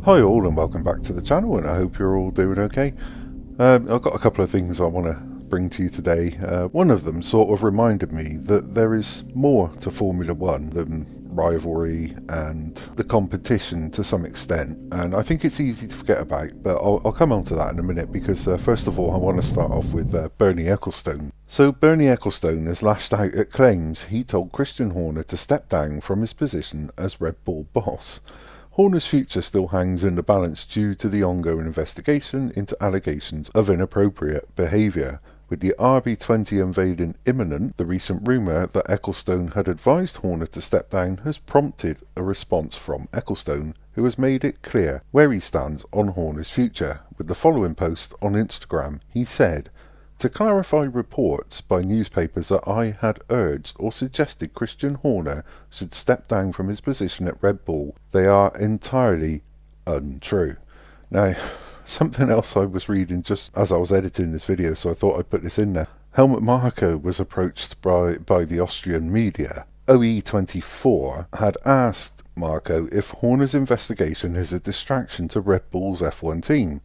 Hi all and welcome back to the channel, and I hope you're all doing okay. I've got a couple of things I want to bring to you today. One of them sort of reminded me that there is more to Formula One than rivalry and the competition to some extent, and I think it's easy to forget about, but I'll come on to that in a minute because first of all I want to start off with Bernie Ecclestone. So Bernie Ecclestone has lashed out at claims he told Christian Horner to step down from his position as Red Bull boss. Horner's future still hangs in the balance due to the ongoing investigation into allegations of inappropriate behaviour. With the RB20 unveiling imminent, the recent rumour that Ecclestone had advised Horner to step down has prompted a response from Ecclestone, who has made it clear where he stands on Horner's future. With the following post on Instagram, he said, "To clarify reports by newspapers that I had urged or suggested Christian Horner should step down from his position at Red Bull, they are entirely untrue." Now, something else I was reading just as I was editing this video, so I thought I'd put this in there. Helmut Marko was approached by the Austrian media. OE24 had asked Marko if Horner's investigation is a distraction to Red Bull's F1 team.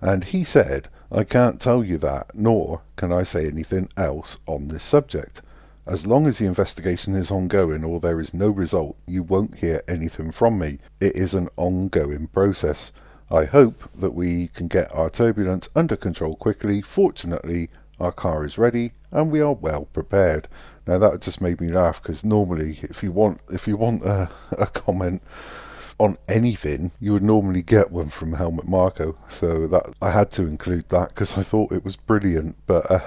And he said, "I can't tell you that, nor can I say anything else on this subject. As long as the investigation is ongoing or there is no result, you won't hear anything from me. It is an ongoing process. I hope that we can get our turbulence under control quickly. Fortunately, our car is ready and we are well prepared." Now that just made me laugh, because normally if you want a comment on anything, you would normally get one from Helmut Marko, so that I had to include that because I thought it was brilliant. But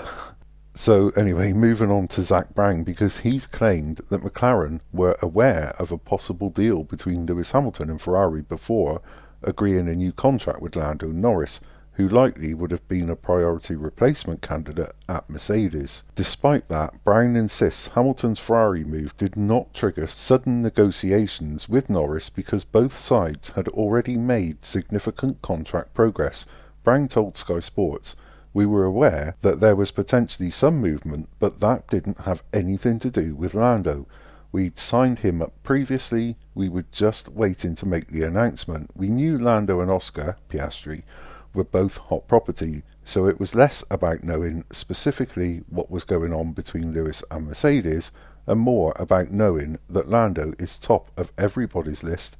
so anyway, moving on to Zak Brown, because he's claimed that McLaren were aware of a possible deal between Lewis Hamilton and Ferrari before agreeing a new contract with Lando Norris, who likely would have been a priority replacement candidate at Mercedes. Despite that, Brown insists Hamilton's Ferrari move did not trigger sudden negotiations with Norris because both sides had already made significant contract progress. Brown told Sky Sports, "We were aware that there was potentially some movement, but that didn't have anything to do with Lando. We'd signed him up previously, we were just waiting to make the announcement. We knew Lando and Oscar Piastri were both hot property, so it was less about knowing specifically what was going on between Lewis and Mercedes and more about knowing that Lando is top of everybody's list,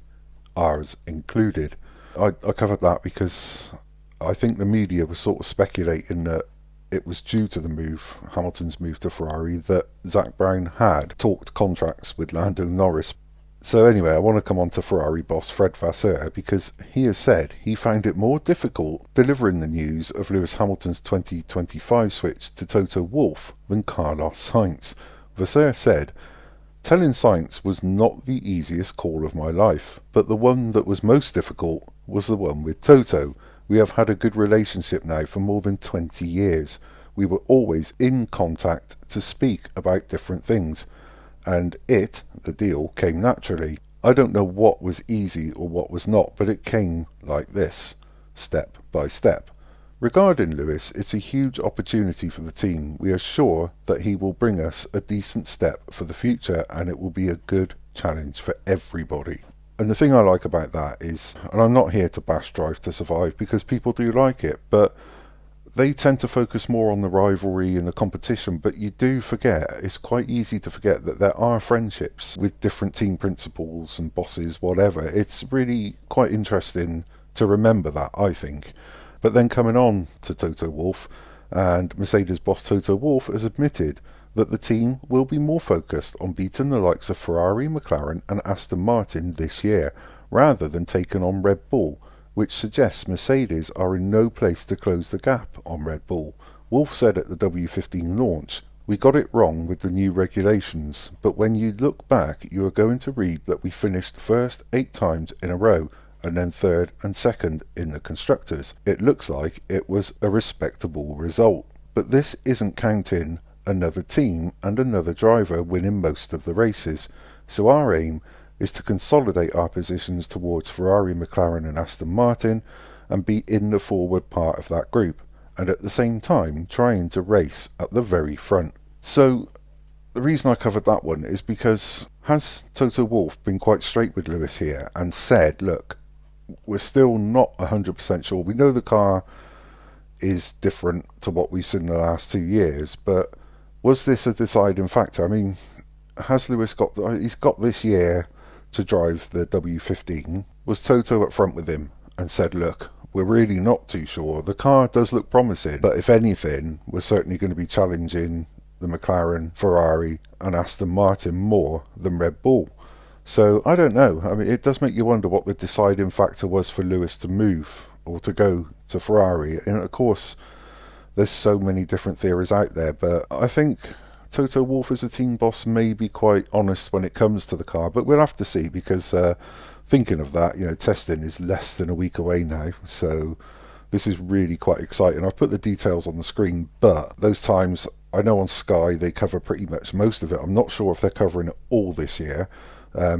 ours included." I covered that because I think the media was sort of speculating that it was due to the move, Hamilton's move to Ferrari, that Zak Brown had talked contracts with Lando Norris. So anyway, I want to come on to Ferrari boss Fred Vasseur, because he has said he found it more difficult delivering the news of Lewis Hamilton's 2025 switch to Toto Wolff than Carlos Sainz. Vasseur said, "Telling Sainz was not the easiest call of my life, but the one that was most difficult was the one with Toto. We have had a good relationship now for more than 20 years. We were always in contact to speak about different things, and the deal came naturally. I don't know what was easy or what was not, but it came like this, step by step. Regarding Lewis, it's a huge opportunity for the team. We are sure that he will bring us a decent step for the future, and it will be a good challenge for everybody." And the thing I like about that is, and I'm not here to bash Drive to Survive because people do like it, but they tend to focus more on the rivalry and the competition, but you do forget, it's quite easy to forget that there are friendships with different team principals and bosses, whatever. It's really quite interesting to remember that, I think. But then coming on to Toto Wolff, and Mercedes boss Toto Wolff has admitted that the team will be more focused on beating the likes of Ferrari, McLaren and Aston Martin this year, rather than taking on Red Bull, which suggests Mercedes are in no place to close the gap on Red Bull. Wolff said at the W15 launch, "We got it wrong with the new regulations, but when you look back you are going to read that we finished first 8 times in a row, and then third and second in the constructors. It looks like it was a respectable result, but this isn't counting another team and another driver winning most of the races. So our aim is to consolidate our positions towards Ferrari, McLaren and Aston Martin and be in the forward part of that group, and at the same time trying to race at the very front." So the reason I covered that one is because has Toto Wolff been quite straight with Lewis here and said, look, we're still not 100% sure. We know the car is different to what we've seen in the last 2 years, but was this a deciding factor? I mean, has Lewis he's got this year to drive the W15? Was Toto up front with him and said, look, we're really not too sure. The car does look promising, but if anything, we're certainly going to be challenging the McLaren, Ferrari and Aston Martin more than Red Bull. So I don't know. I mean, it does make you wonder what the deciding factor was for Lewis to move or to go to Ferrari. And of course, there's so many different theories out there, but I think Toto Wolff as a team boss may be quite honest when it comes to the car, but we'll have to see, because thinking of that, testing is less than a week away now, so this is really quite exciting. I've put the details on the screen, but those times, I know on Sky they cover pretty much most of it. I'm not sure if they're covering it all this year,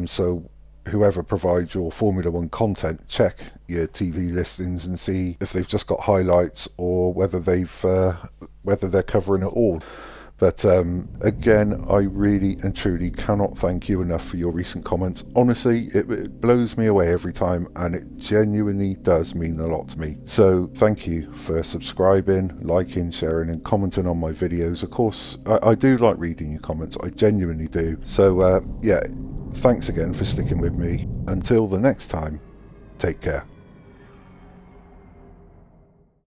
so whoever provides your Formula 1 content, check your TV listings and see if they've just got highlights or whether they're covering it all. But again, I really and truly cannot thank you enough for your recent comments. Honestly, it blows me away every time, and it genuinely does mean a lot to me. So thank you for subscribing, liking, sharing and commenting on my videos. Of course, I do like reading your comments, I genuinely do. So yeah, thanks again for sticking with me. Until the next time, take care.